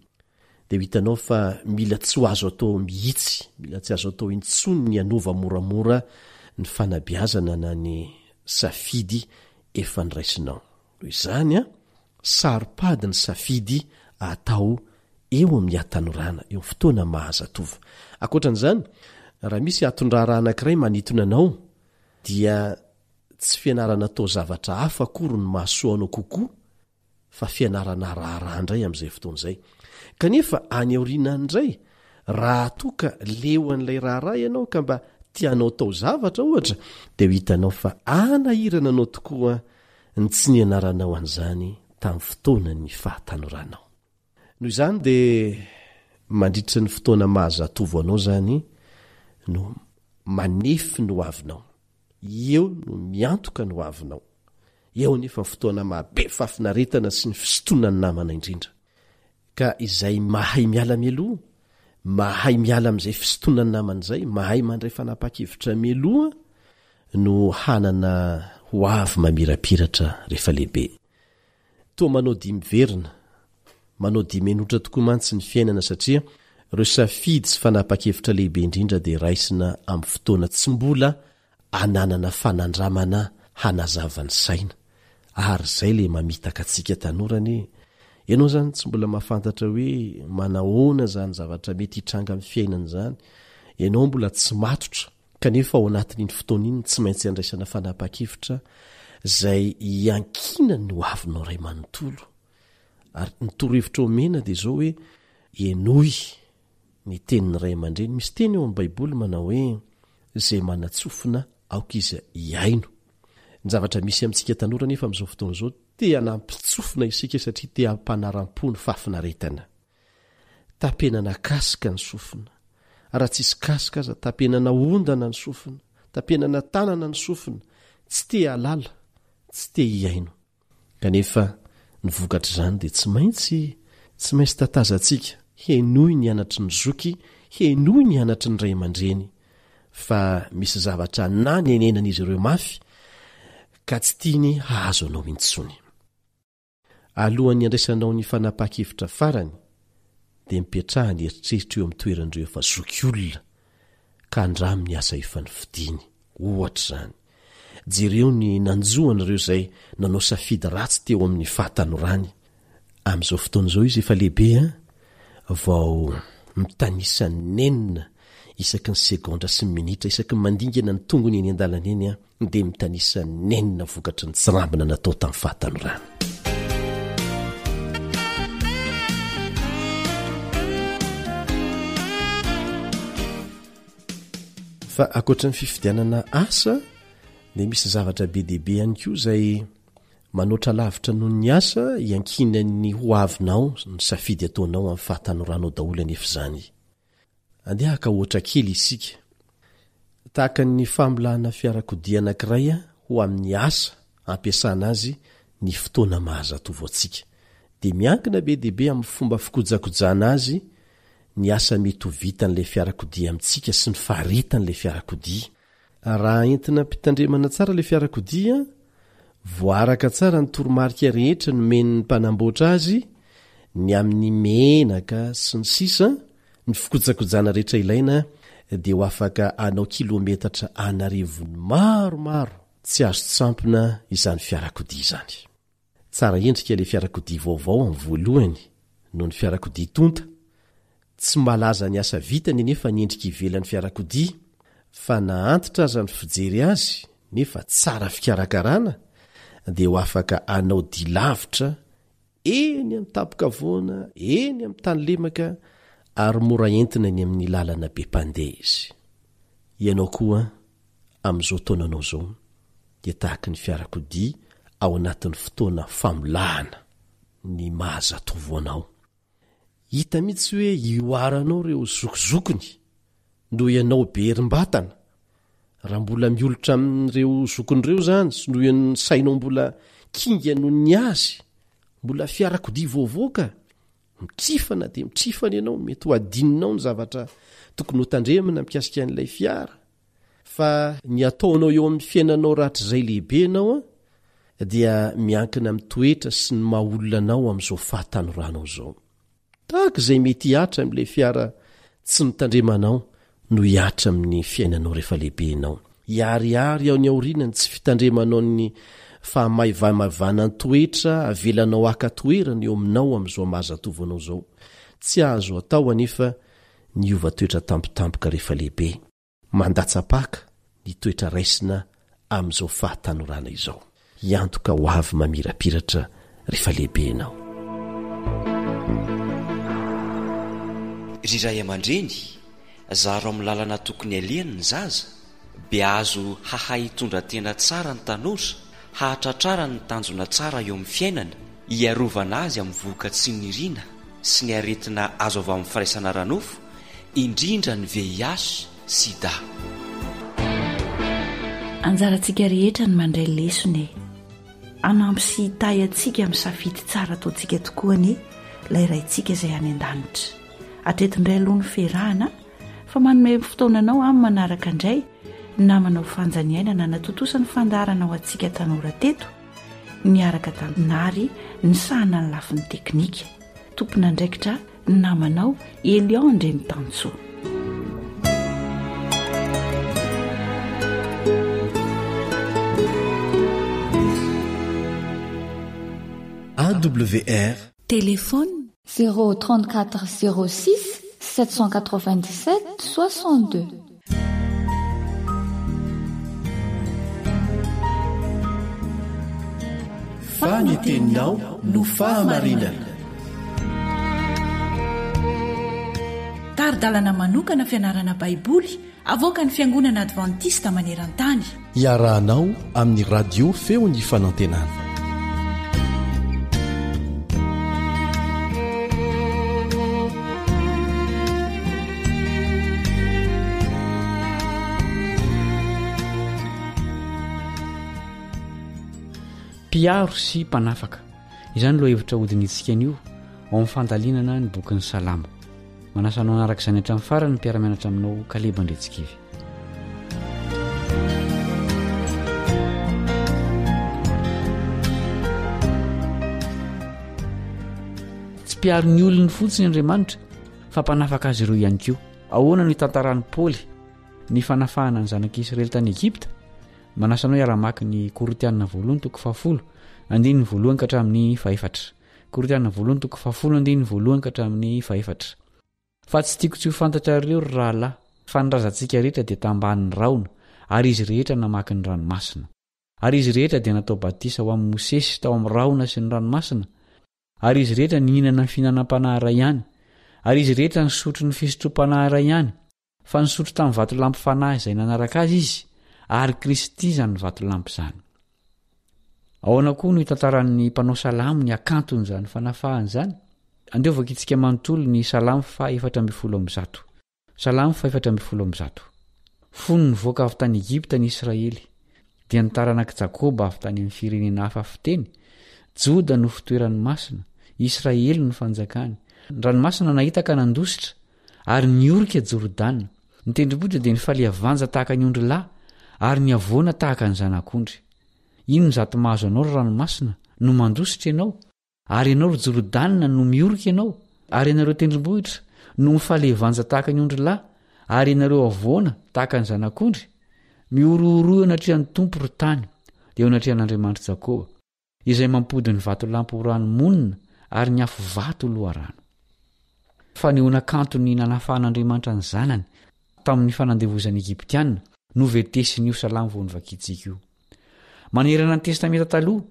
dia ho hitanao fa mila tsy ho azo atao mihitsy, mila tsy azo atao intsony ny anova moramora ny fanabeazana na ny safidy efa niraisinao. Noho izany saropady ny safidy atao eo amin'ny atanorana, eo fotoana mahazatovo. Ankoatran'izany, raha misy atondrara anankiray manitona anao dia tsy fianarana atao zavatra hafa akory ny mahasoanao kokoa, fa fianarana raharaha indray amin'izay fotoana izay. Kanefa any aorianany indray, raha toka leo an'ilay raharaha ianao ka mba tianao tao zavatra ohatra, dia ho hitanao fa anahirana anao tokoa ny tsy nianaranao an'izany tamin'ny fotoana ny fahatanoranao. Noho izany dia mandritra ny fotoana mahazatovo anao zany no manefy no avinao, eo no miantoka no avinao, eo nefa ny fotoana mahabe fafinaretana sy ny fisotonany namana indrindra. Ka izay mahay miala mialoha, mahay miala amin'izay fisotonany namana izay, mahay mandray fanapa-kevitra mialoha no hanana ho avy mamirapiratra rehefa lehibe. Toa manao dia miverina, manao dia menotra tokoa mantsy ny fiainana, satria ireo safidy sy fanapa-kevitra lehibe indrindra dia raisina amin'ny fotoana tsy mbola ananana fanandramana hanazavany saina. Ary izay le mamitaka antsika tanorany, ianao zany tsy mbola mahafantatra hoe manahoana zany zavatra mety hitranga amin'ny fiainana zany, ianao mbola tsy matotra, kanefa ao anatin'iny fotoana iny tsy maintsy andraisana fanapa-kevitra izay hiankina ny ho avinao ray manontolo. Ary ny torohevitra omena dia izao hoe enoy ny tenin'ny ray aman-dreny. Misy teny eo amin'ny Baiboly manao hoe izay manatsofina aoka izy hiaino. Ny zavatra misy amintsika tanora nefa amin'izao fotoana izao tia nampitsofina isika satria tia hampanaram-po ny fafinaretana. Tapenana kasika ny sofina, raha tsisy kasika aza tapenana ondana ny sofina, tapenana tanana ny sofina, tsy tia halala, tsy tia hiaino. Kanefa ny vokatra izany dia tsy maintsy tatazantsika, henoy ny anatry ny zoky, henoy ny anatry ny ray aman-dreny, fa misy zavatra na ny enenan'izy ireo mafy ka tsy tiany hahazo anao intsony. Alohan'ny andraisanao ny fanapa-kevitra farany dia mipetrahany eritreritra eo amin'ny toerandreo efa zoky olona ka andraminy asa efa nifidiny. Ohatra izany, jereo ny nanjohan'ireo izay nanao safidy ratsy teo amin'ny fahatanorany. Amin'izao fotoana izao izy efa lehibe vao mitanisa nenina isaky ny segondra sy ny minitra, isaky ny mandingana ny tongony eny an-dalana eny dia mitanisa nenina vokatry ny tsirambina natao tamin'ny fahatanorana. fa akoatra ny fifidianana asa dia misy zavatra be dehibe ihany koa izay manoatra lavitra noho ny asa iankinany ho avinao ny safidy ataonao amin'ny fahatanoranao daholo anefa izany. Andeha ka ohatra kely isika. Tahaka ny famolahana fiarakodia anankiray ho amin'ny asa ampiasana azy ny fotoana mahazatovo antsika. Dia miankina be dehibe amin'ny fomba fikojakojana azy ny asa mety ho vitan'ilay fiarakodia amintsika sy ny faharitan'ilay fiarakodia. Raha entina mpitandremana tsara ilay fiarakodia, voaraka tsara ny toromarika rehetra no men'ny mpanamboatra azy, ny amin'ny menaka sy ny sisa, ny fikojakojana rehetra ilaina dia ho afaka anao kilometatra anarivony maromaro tsy azo tsampina izany fiarakodia izany. Tsara endrika ilay fiarakodia vaovao amin'ny voalohany noho ny fiarakodia tonta. Tsy malaza ny asa vitany nefa ny endrika ivelan'ny fiarakodia, fa naantitra aza ny fijery azy nefa tsara fikarakarana dia ho afaka anao dilavitra eny amin'ny tapokavoana, eny amin'ny tany lemaka ary mora entina ny amin'ny lalana be mpandeha izy. Ianao koa amin'izao taonanao izao dia tahaka ny fiarakodia ao anatin'ny fotoana famolahana ny mahazatovo anao. Hita mitsy hoe ioaranao reo zokozokony noho ianao be herim-batana. Raha mbola miolotra amin'ireo zokon'ireo zany sy noho ny sainao mbola kinga noho ny azy, mbola fiarakodia voavoaka, mitrifana dia mitrifana ianao, mety ho adininao ny zavatra tokony ho tandremana mikasika an'ilay fiara. Fa ny ataonao eo amin'ny fiainanao rahatr'izay lehibe ianao dia miankina amin'ny toetra sy ny maha-olonanao amin'izao fahatanoranao izao. Tahaka izay mety hiatra amin'ilay fiara tsy mitandremanao no hiatra amin'ny fiainanao rehefa lehibe ianao. Hiariary ao ny aorinany tsy fitandremanao ny fahamaivamaivana ny toetra avelanao aka-toerana eo aminao amin'izao mahazatovanao izao. Tsy azo atao anefa niova toetra tampotampoka rehefa lehibe. Mandatsapaka ny toetra raisina amin'izao fahatanorana izao. Hiantoka ho avy mamirapiratra rehefa lehibe ianao. Ry ray aman-dreny, zaro amin'ny lalana tokony alehany ny zaza, be azo hahay hitondra-tena tsara ny tanora, hahatratrara ny tanjona tsara eo amin'ny fiainana, hiarovana azy amin'ny voka tsy nirina sy ny aretina azo avy amin'ny firaisana ranofo, indrindra ny VIH sida. Anjarantsika rehetra ny mandray lesona, anampy sy hitay antsika amin'ny safidy tsara ataontsika tokoa ny ilay raintsika izay any an-danitra. Atretindray aloha ny fiarahana fa manome fotoananao amin'ny manaraka indray namanao fanjaniainana natotosany fandarana ao antsika tanora teto, niaraka tantinary ny sahana ny lafin'ny teknika. Tompona andraikitra namanao Elion Ndremitanso. AWR Téléphone 034 06 797 62. Faneteninao no fahamarinana. Taridalana manokana fianarana baiboly avoaka ny fiangonana Adventista maneran-tany. Iarahanao amin'ny radio feo ny fanantenana. Piaro sy mpanafaka, izany loha hevitra hodinitsika an'io ao amin'ny fandalinana ny bokin'ny Salamo. Manasanao anaraka izany hatramin'ny farany ny mpiara-mianatra aminao Kaleba Andretsikivy. Tsy piaro ny olony fotsiny Andriamanitra, fa mpanafaka azy ireo ihany koa. Ahoana no hitantaran'ny Paoly ny fanafahana ny zanak'Israely tany Egypta? Manasanao iara-maky ny Korintianina 1:10 andiny 1-4. Korintianina 1:10-4. Fa tsy tiako tsy ho fantatra ireo rahalahy, fa ny razantsika rehetra dia tambahan'ny raona, ary izy rehetra namaky ny ranomasina. Ary izy rehetra dia natao batisa ho amin'ny Mosesy tao amin'ny raona sy ny ranomasina. Ary izy rehetra nihinana ny fihinanam-panahy iray ihany. Ary izy rehetra nisotro ny fisotrom-panahy iray ihany. fa nisotro tamin'ny vatolampy fanahy izay nanaraka azy izy ary Kristy zany vatolampy zany. Ahoana koa no hitantaran'ny mpanao salamo ny akantony zany fanafahany zany? Andeovaka itsika manontolo ny Salamo 4:1. Salamo 4:1. Fony nivoaka avy tany Egipta ny Israely, dia nitaranak' Jakoba avy tany amin'ny firenena hafa fiteny. Joda no fitoeran'ny masina, Israely no fanjakany. Ny ranomasina nahita ka nandositra, ary niorika Jordana. Ny tendrombohitra dia nifaliavanja tahaka ny ondry lahy, ary ny avoana tahaka ny zanak'ondry. Ino ny zato mahazo anao ry ranomasina no mandositra ianao, ary ianao ry Jordana no miorika ianao, ary ianareo tendrombohitra no mifaliavanja tahaka ny ondry lahy, ary ianareo avoana tahaka ny zanak'ondry. Miorooro eo anatrehan'ny tompo ry tany, dia eo anatrehan'Andriamanitra Jakoba, izay mampody ny vatolampy ho rano monina ary ny afo vato loharano. Fa ny onakantony nanafahan'Andriamanitra ny zanany tamin'ny fanandevozany Egiptianina no vetesin'io Salamo vao nivakitsika io. Manerana ny testamenta taloha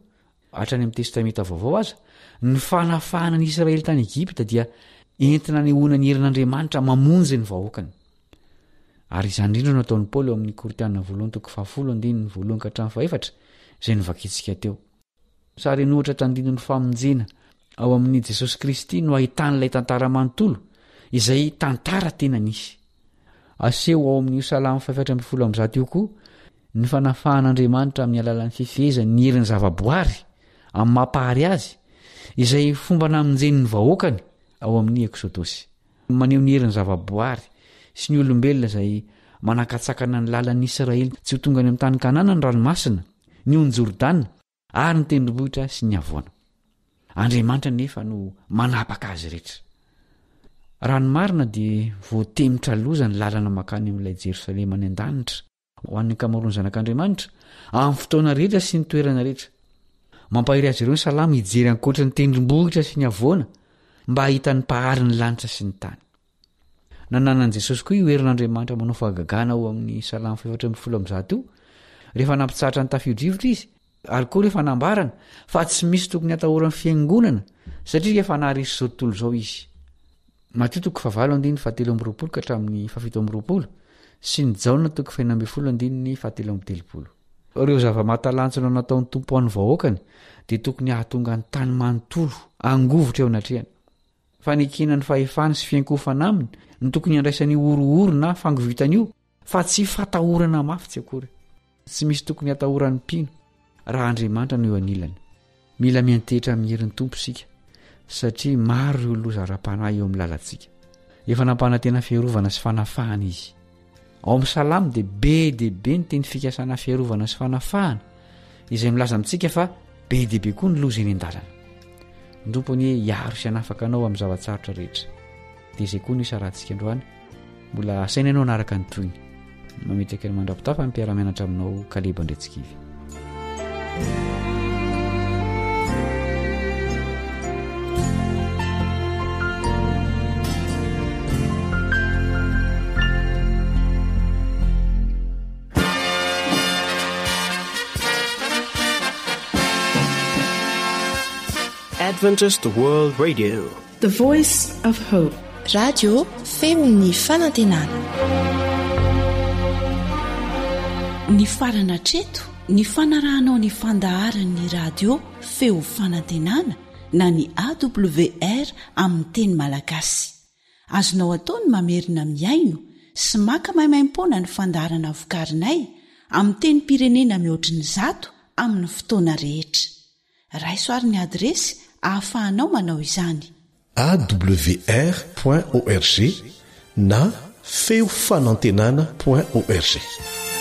hatrany amin'ny testamenta vaovao aza, ny fanafahana ny Israely tany Egipta dia entina ny ona ny herin'Andriamanitra mamonjy ny vahoakany. Ary izany indrindra no ataon'ny Paoly eo amin'ny Korintana 2:1-4 izay nivakitsika teo. Sary nohatra tandino ny famonjena ao amin'ny Jesosy Kristy no ahitan'ilay tantara manontolo izay tantara tena nisy. Aseho ao amin'io Salamo 4:1 io koa ny fanafahan'Andriamanitra amin'ny alalan'ny fifehezany ny herin'ny zavaboary amin'ny mampahary azy, izay fomba namonjen'ny vahoakany ao amin'ny Eksodosy. Maneho ny herin'ny zavaboary sy ny olombelona izay manakatsakana ny lalan'ny Israely tsy ho tonga any amin'ny tany Kanana ny ranomasina, ny on'ny Jordana ary ny tendrombohitra sy ny avoana. Andriamanitra nefa no manapaka azy rehetra. Ranomarina dia voatemitra loza ny lalana makany amin'ilay Jerosalema any an-danitra ho an'ny ankamaroany zanak'Andriamanitra amin'ny fotoana rehetra sy ny toerana rehetra. Mampahiry azy ireo ny Salamo hijery ankoatra ny tendrombohitra sy ny avoana mba hahita ny pahary ny lanitra sy ny tany. Nananan'i Jesosy koa io herin'Andriamanitra manao fahagagana ao amin'ny Salamo 4:1 io, rehefa nampitsahatra ny tafio-drivotra izy, ary koa rehefa nambarana fa tsy misy tokony hatahoran'ny fiangonana satria efa naharesy izao tontolo izao izy. Mateo 5:7-7 sy ny Jaona 5:7-7. Ireo zava-mahatalantsona nataon'ny tompo an'ny vahoakany dia tokony hahatonga ny tany manontolo angovotra eo anatrehany. Fa nikena ny fahefany sy fiankofana aminy ny tokony handraisany orooro na fangovitany io, fa tsy fatahorana mafy tsy akory. Tsy misy tokony hatahoran'ny mpino raha Andriamanitra no eo anilany. Mila miantehitra amin'ny herin'ny tompo isika satria maro ireo loza ara-panahy eo amin'ny lalantsika. Efa nampanantena fiarovana sy fanafahana izy. Ao amin'ny Salamo dia be ny teny fikasana fiarovana sy fanafahana izay milaza amintsika fa be dehibe koa ny loza eny an-dalana. Ndompony hiaro sy hanafaka anao amin'ny zavatsarotra rehetra. Dia izay koa no isarantsika androany. Mbola asaina ianao naraka ny toyny. Mametraka ny mandrapitafa ny mpiara-mianatra aminao Kaleba Ndretsikivy. Adventist World Radio, The Voice of Hope. Radio Femon'ny Fanantenana. Ny farana treto, ny fanarahanao ny fandaharan'ny radio Feo Fanantenana na ny AWR amin'ny teny Malagasy. Azonao ataony mamerina miaino sy maka maimaimpoana ny fandaharana vokarinay amin'ny teny pirenena mihoatriny 100 amin'ny fotoana rehetra. Raisoaryn'ny adresy ahafahanao manao izany: awr.org na feofanantenana.org.